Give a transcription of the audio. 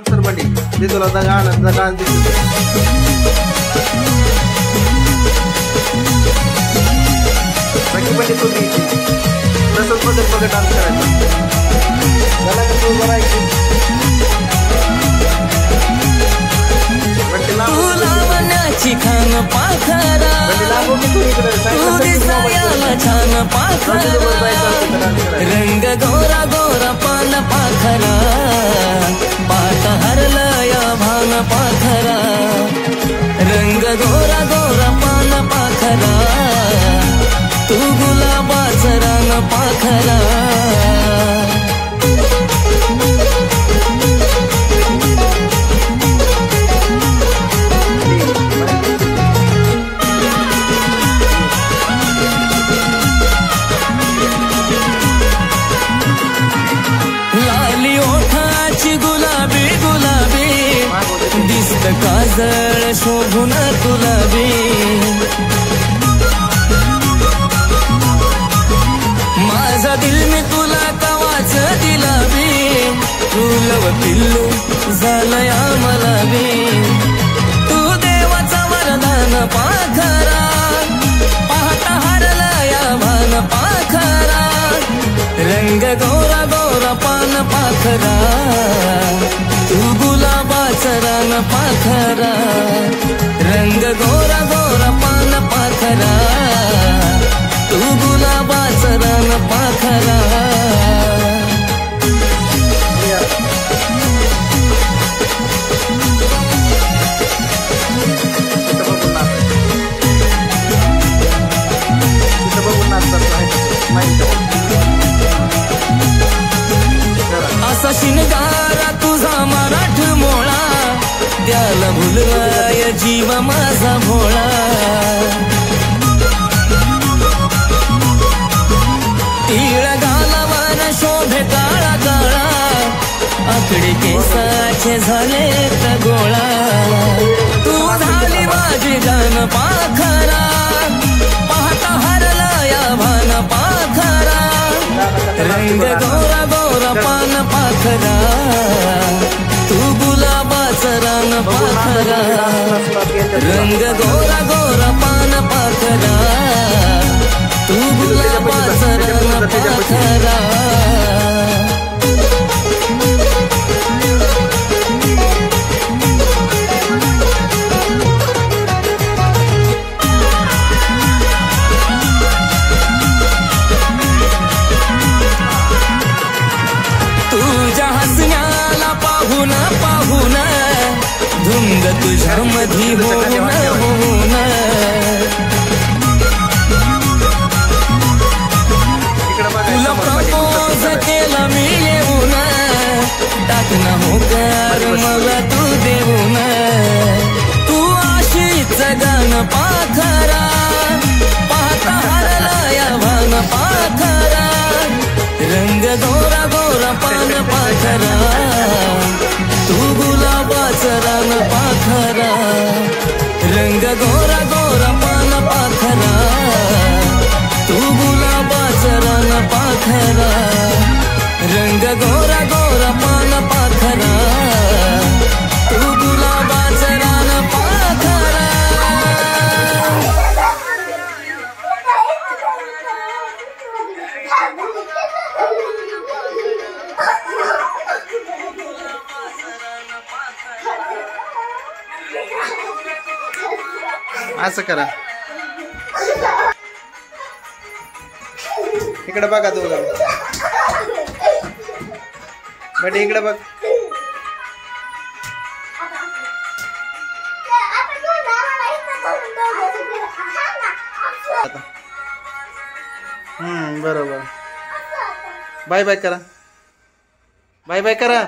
sir बंडी ते तुला गाणं दिसत बाकी बंडी तू तसंच बघत डान्स करायचा त्याला कसं करायचं लावण्याची खान पाखरा तू दिसायला छान पाखरा रंग गोरा गोरा पान पाखरा पाठ हरलं या भान पाखरा रंग गोरा गोरा पान पाखरा तू गुलाबाचं रान पाखरा गुलाबी गुलाबी दिसत काजळ शोभून गुलाबी माझा दिल मी तुला कवाच दिलाबी तुलव पिल्लू झालया मला बी तू देवाचा वरदान पाखरा पाहता हरलया भान पाखरा रंग गोरा गोरा पान पाखरा तू गुलाबाचं रान पाखरा रंग गोरा गोरा पान पाखरा तू गुलाबाचं रान पाखरा असा शिनगारा तुझा मराठ मोळा त्याला भुलवाय जीव माझा भोळा टिळ गालावर शोभे काळा काळा आकडे केसाचे झाले गोळा तू झाली माझी गान पाखरा पाहता हरला या भान पाखरा रंग गोरा गोरा पान पाखरा तू गुलाबाचं रान पाखरा रंग गोरा गोरा पान पाखरा तू गुलाबाचं रान पाखरा धुंद तुझ्या मधी होऊन तुला प्रपोज केला मी येऊन टाकना होकार मला तू देऊन तू आशीच गान पाखरा पाहता हरला या भान पाखरा रंग गोरा गोरा पान पाखरा तू गुलाबाचं रान पाखरा रंग गोरा गोरा पान पाखरा तू गुलाबाचं रान पाखरा रंग गोरा गोरा पान पाखरा तू गुलाबाचं रान पाखरा असं करा इकडे बघा तू बट इकडे बघ बरोबर बाय बाय करा बाय बाय करा